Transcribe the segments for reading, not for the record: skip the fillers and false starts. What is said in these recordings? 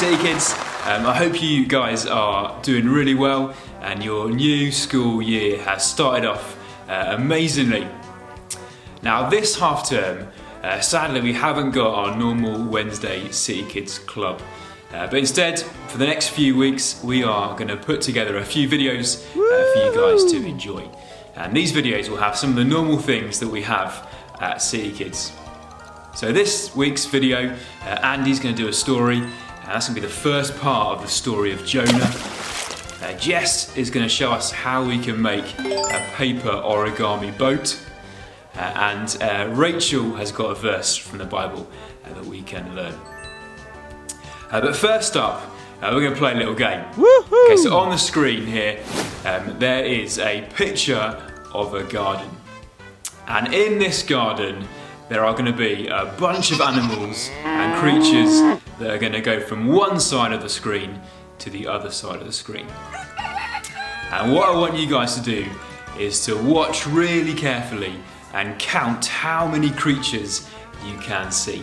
City Kids. I hope you guys are doing really well and your new school year has started off amazingly. Now this half term, sadly we haven't got our normal Wednesday City Kids Club. But instead, for the next few weeks, we are going to put together a few videos for you guys to enjoy. And these videos will have some of the normal things that we have at City Kids. So this week's video, Andy's going to do a story, and that's going to be the first part of the story of Jonah. Jess is going to show us how we can make a paper origami boat. And Rachel has got a verse from the Bible that we can learn. But first up, we're going to play a little game. Woohoo! Okay, so on the screen here, there is a picture of a garden. And in this garden, there are going to be a bunch of animals and creatures that are going to go from one side of the screen to the other side of the screen. And what I want you guys to do is to watch really carefully and count how many creatures you can see.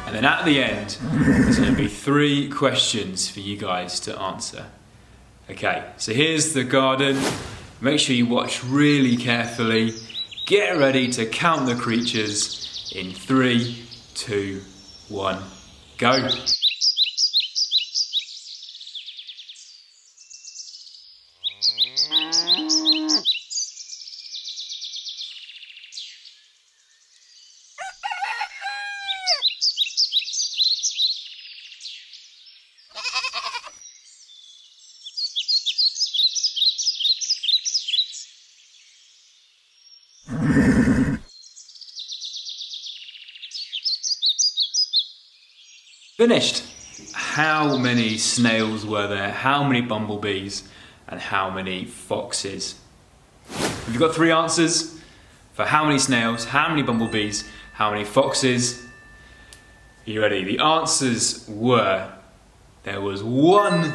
And then at the end, there's going to be 3 questions for you guys to answer. Okay, so here's the garden. Make sure you watch really carefully. Get ready to count the creatures in 3, 2, 1, go. Finished. How many snails were there? How many bumblebees? And how many foxes? Have you got 3 answers for how many snails, how many bumblebees, how many foxes? Are you ready? The answers were: there was 1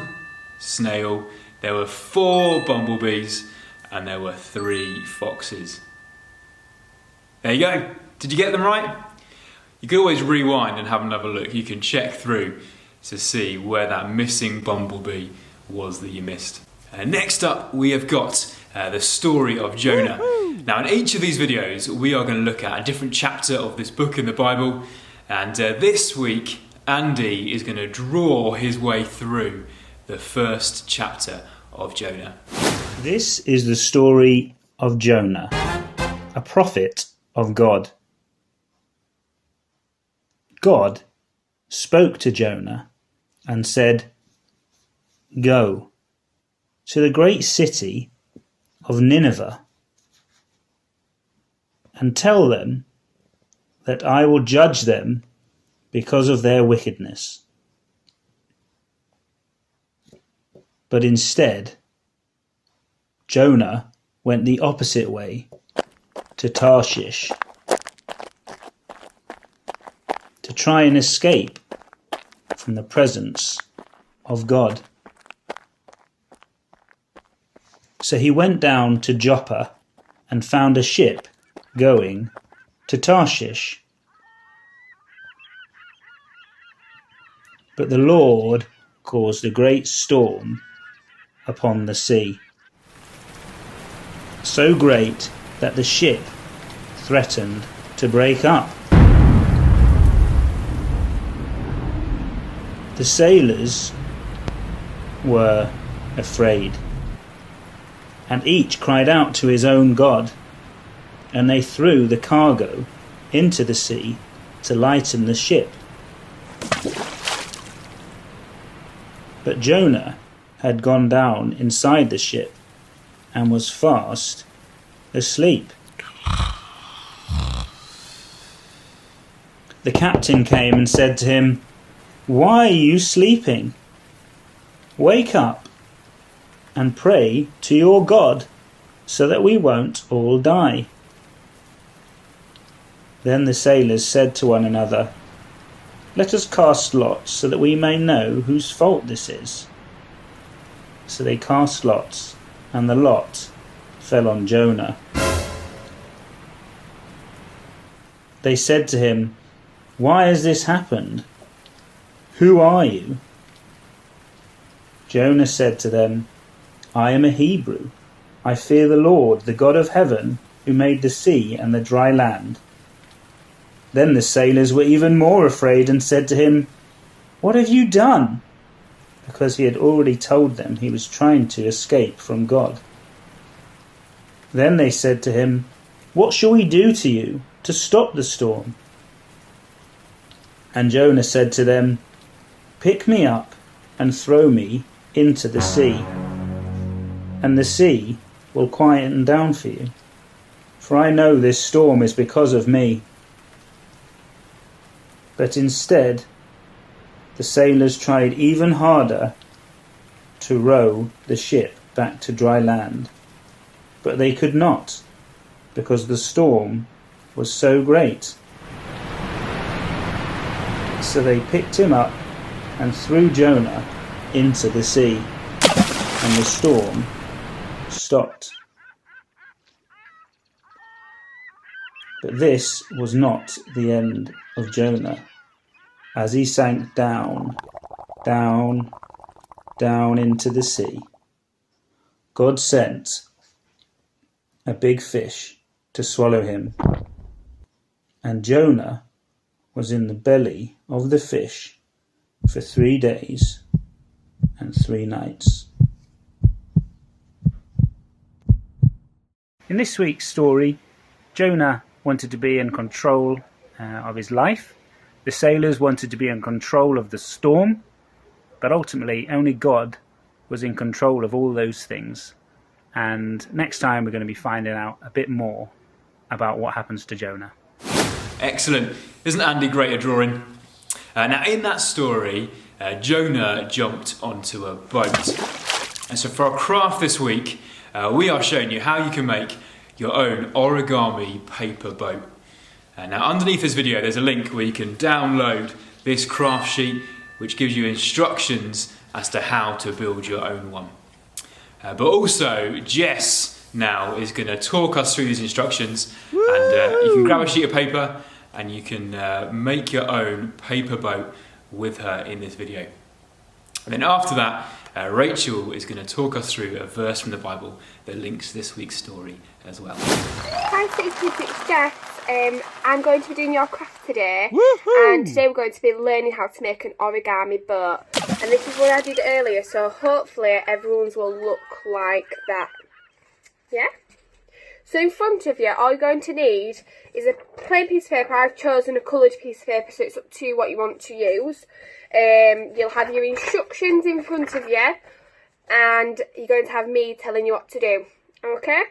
snail, there were 4 bumblebees, and there were 3 foxes. There you go. Did you get them right? You can always rewind and have another look. You can check through to see where that missing bumblebee was that you missed. Next up, we have got the story of Jonah. Now, in each of these videos, we are going to look at a different chapter of this book in the Bible. And this week, Andy is going to draw his way through the first chapter of Jonah. This is the story of Jonah, a prophet of God. God spoke to Jonah and said, "Go to the great city of Nineveh and tell them that I will judge them because of their wickedness." But instead, Jonah went the opposite way to Tarshish to try and escape from the presence of God. So he went down to Joppa and found a ship going to Tarshish. But the Lord caused a great storm upon the sea, so great that the ship threatened to break up. The sailors were afraid, and each cried out to his own God, and they threw the cargo into the sea to lighten the ship. But Jonah had gone down inside the ship and was fast asleep. The captain came and said to him, "Why are you sleeping? Wake up and pray to your God so that we won't all die." Then the sailors said to one another, "Let us cast lots so that we may know whose fault this is." So they cast lots, and the lot fell on Jonah. They said to him, "Why has this happened? Who are you Jonah said to them, I am a Hebrew. I fear the Lord, the God of heaven, who made the sea and the dry land. Then the sailors were even more afraid and said to him, What have you done? Because he had already told them he was trying to escape from God. Then they said to him, What shall we do to you to stop the storm? And Jonah said to them, Pick me up and throw me into the sea, and the sea will quieten down for you, for I know this storm is because of me. But instead, the sailors tried even harder to row the ship back to dry land, but they could not, because the storm was so great. So they picked him up and threw Jonah into the sea, and the storm stopped. But this was not the end of Jonah. As he sank down, down, down into the sea, God sent a big fish to swallow him, and Jonah was in the belly of the fish for 3 days and 3 nights. In this week's story, Jonah wanted to be in control of his life. The sailors wanted to be in control of the storm, but ultimately only God was in control of all those things. And next time we're going to be finding out a bit more about what happens to Jonah. Excellent. Isn't Andy great at drawing? Now in that story, Jonah jumped onto a boat. And so for our craft this week, we are showing you how you can make your own origami paper boat. Now underneath this video there's a link where you can download this craft sheet which gives you instructions as to how to build your own one. But also Jess now is going to talk us through these instructions. Woo! And you can grab a sheet of paper and you can make your own paper boat with her in this video. And then after that, Rachel is going to talk us through a verse from the Bible that links this week's story as well. Hi City Kids, it's Jess. I'm going to be doing your craft today. Woohoo! And today we're going to be learning how to make an origami boat. And this is what I did earlier, so hopefully everyone's will look like that. Yeah? So in front of you, all you're going to need is a plain piece of paper. I've chosen a coloured piece of paper, so it's up to you what you want to use. You'll have your instructions in front of you, and you're going to have me telling you what to do. Okay?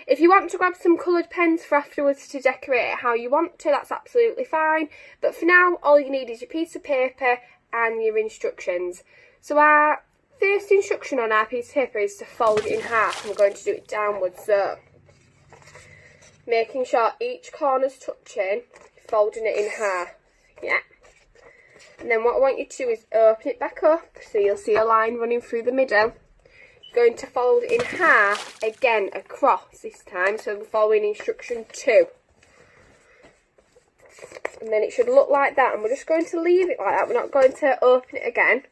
If you want to grab some coloured pens for afterwards to decorate it how you want to, that's absolutely fine. But for now, all you need is your piece of paper and your instructions. So our first instruction on our piece of paper is to fold it in half, and we're going to do it downwards. So, making sure each corner's touching, folding it in half. Yeah? And then what I want you to do is open it back up, so you'll see a line running through the middle. Going to fold it in half, again across this time, so we're following instruction 2. And then it should look like that, and we're just going to leave it like that. We're not going to open it again.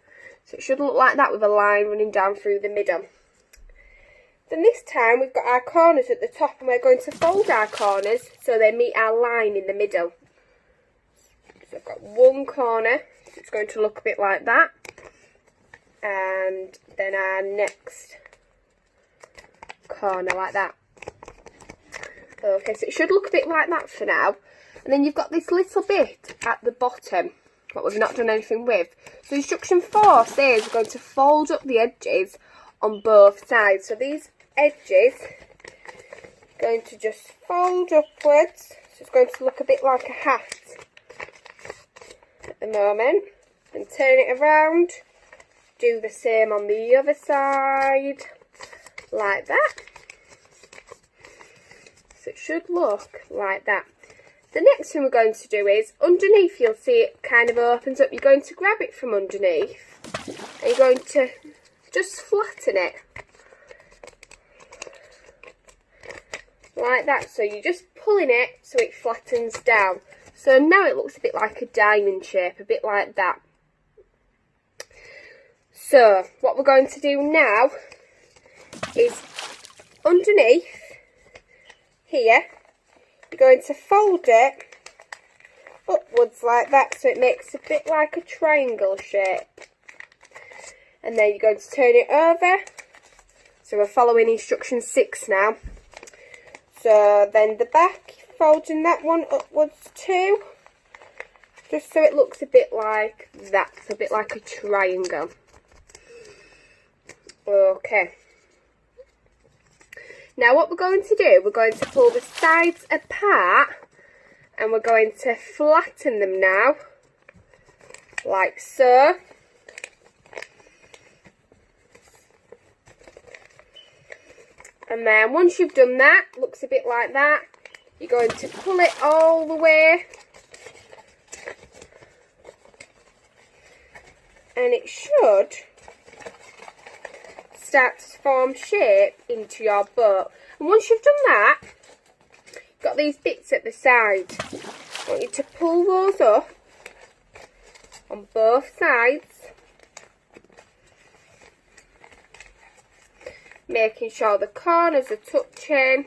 So it should look like that with a line running down through the middle. Then this time we've got our corners at the top, and we're going to fold our corners so they meet our line in the middle. So I've got one corner, so it's going to look a bit like that. And then our next corner like that. Okay, so it should look a bit like that for now. And then you've got this little bit at the bottom, what we've not done anything with. So instruction 4 says we're going to fold up the edges on both sides. So these edges are going to just fold upwards. So it's going to look a bit like a hat at the moment. And turn it around. Do the same on the other side, like that. So it should look like that. The next thing we're going to do is, underneath you'll see it kind of opens up. You're going to grab it from underneath, and you're going to just flatten it. Like that. So you're just pulling it so it flattens down. So now it looks a bit like a diamond shape, a bit like that. So, what we're going to do now is underneath here, you're going to fold it upwards like that so it makes a bit like a triangle shape. And then you're going to turn it over. So we're following instruction 6 now. So then the back, folding that one upwards too. Just so it looks a bit like that, a bit like a triangle. Okay. Now what we're going to do, we're going to pull the sides apart and we're going to flatten them now, like so. And then once you've done that, looks a bit like that, you're going to pull it all the way. And it should start to form shape into your boat. And once you've done that, you've got these bits at the side. I want you to pull those up on both sides, making sure the corners are touching.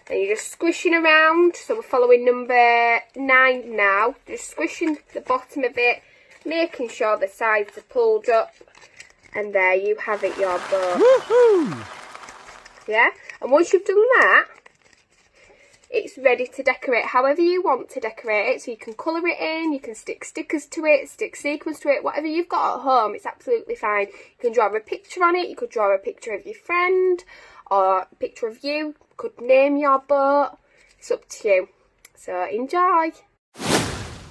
And you're just squishing around, so we're following number 9 now, just squishing the bottom of it, making sure the sides are pulled up, and there you have it, your boat. Woohoo! Yeah, and once you've done that, it's ready to decorate however you want to decorate it. So you can colour it in, you can stick stickers to it, stick sequins to it, whatever you've got at home, it's absolutely fine. You can draw a picture on it, you could draw a picture of your friend, or a picture of you, you could name your boat, it's up to you. So enjoy!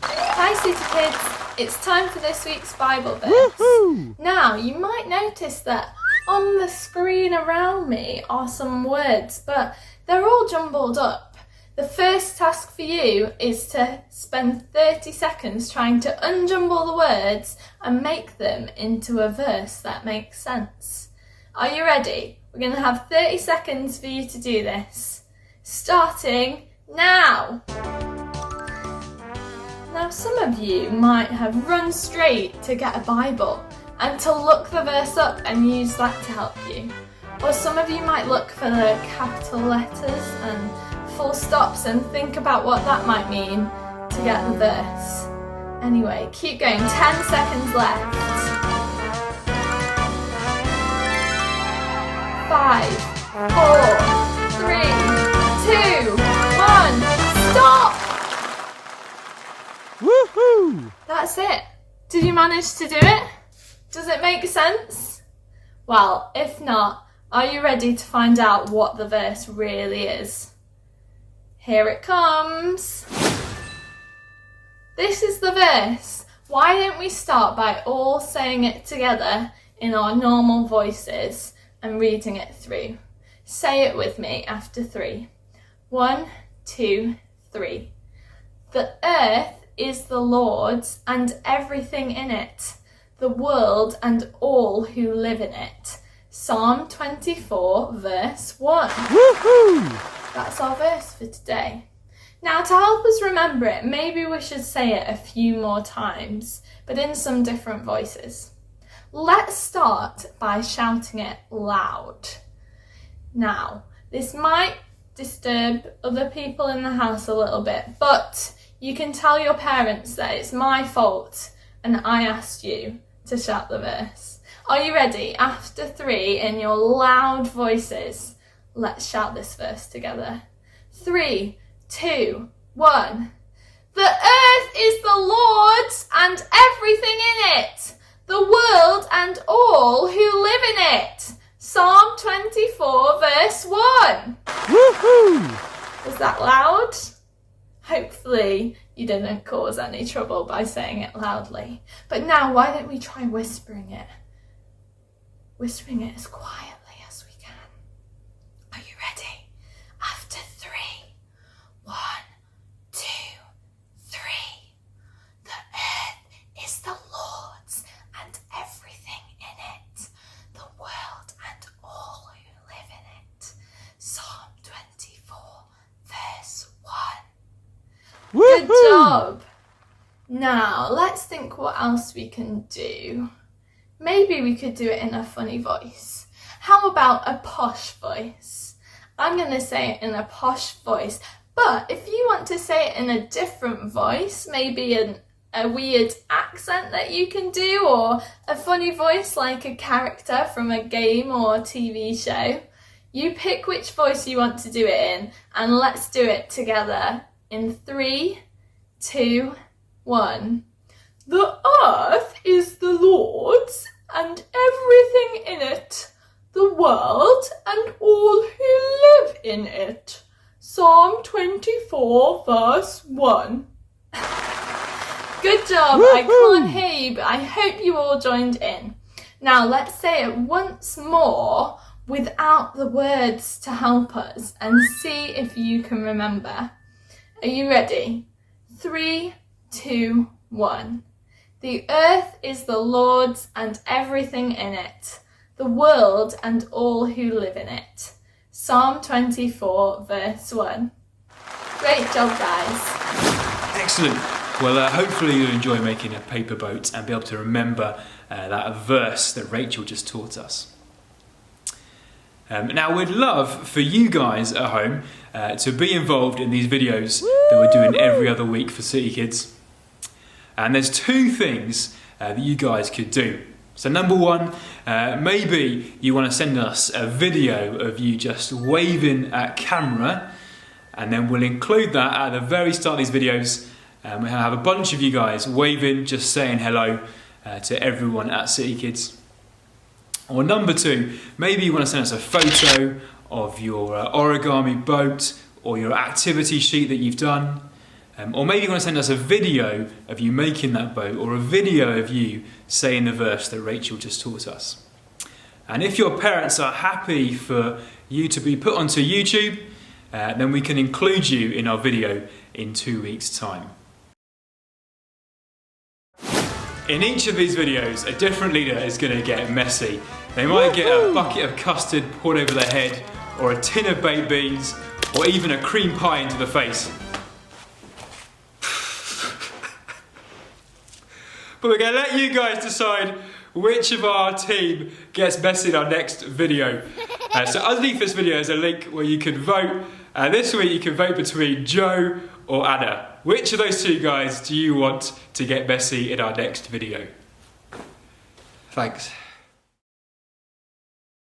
Hi City Kids, it's time for this week's Bible verse. Woohoo! Now you might notice that on the screen around me are some words, but they're all jumbled up. The first task for you is to spend 30 seconds trying to unjumble the words and make them into a verse that makes sense. Are you ready? We're going to have 30 seconds for you to do this. Starting now! Now some of you might have run straight to get a Bible and to look the verse up and use that to help you. Or some of you might look for the capital letters and full stops and think about what that might mean to get the verse. Anyway, keep going, 10 seconds left. 5, 4, 3, 2, 1, stop! Woohoo! That's it. Did you manage to do it? Does it make sense? Well, if not, are you ready to find out what the verse really is? Here it comes. This is the verse. Why don't we start by all saying it together in our normal voices and reading it through? Say it with me after 3. 1, 2, 3. The earth is the Lord's and everything in it, the world and all who live in it. Psalm 24 verse 1. Woohoo! That's our verse for today. Now to help us remember it, maybe we should say it a few more times, but in some different voices. Let's start by shouting it loud. Now, this might disturb other people in the house a little bit, but you can tell your parents that it's my fault and I asked you to shout the verse. Are you ready? After 3, in your loud voices, let's shout this verse together. 3, 2, 1. The earth is the Lord's and everything in it, the world and all who live in it. Psalm 24 verse 1. Woohoo! Was that loud? Hopefully you didn't cause any trouble by saying it loudly. But now why don't we try whispering it? Whispering it as quietly as we can. Are you ready? After 3. 1, 2, 3. The earth is the Lord's and everything in it, the world and all who live in it. Psalm 24 verse 1. Good Woohoo! job! Now, let's think what else we can do. Maybe we could do it in a funny voice. How about a posh voice? I'm going to say it in a posh voice, but if you want to say it in a different voice, maybe a weird accent that you can do, or a funny voice like a character from a game or TV show, you pick which voice you want to do it in, and let's do it together in 3, 2, 1. The earth is the Lord's, and everything in it, the world and all who live in it. Psalm 24, verse 1. Good job. I can't hear you, but I hope you all joined in. Now let's say it once more without the words to help us and see if you can remember. Are you ready? 3, 2, 1. The earth is the Lord's and everything in it, the world and all who live in it. Psalm 24, verse 1. Great job, guys. Excellent. Well, hopefully you'll enjoy making a paper boat and be able to remember that verse that Rachel just taught us. Now, we'd love for you guys at home to be involved in these videos that we're doing every other week for City Kids. And there's 2 things that you guys could do. So number 1, maybe you want to send us a video of you just waving at camera, and then we'll include that at the very start of these videos. We'll have a bunch of you guys waving, just saying hello to everyone at City Kids. Or number 2, maybe you want to send us a photo of your origami boat or your activity sheet that you've done. Or maybe you want to send us a video of you making that boat, or a video of you saying the verse that Rachel just taught us. And if your parents are happy for you to be put onto YouTube, then we can include you in our video in 2 weeks' time. In each of these videos, a different leader is going to get messy. They might get a bucket of custard poured over their head, or a tin of baked beans, or even a cream pie into the face. But we're going to let you guys decide which of our team gets messy in our next video. So underneath this video is a link where you can vote. This week you can vote between Joe or Anna. Which of those 2 guys do you want to get messy in our next video? Thanks.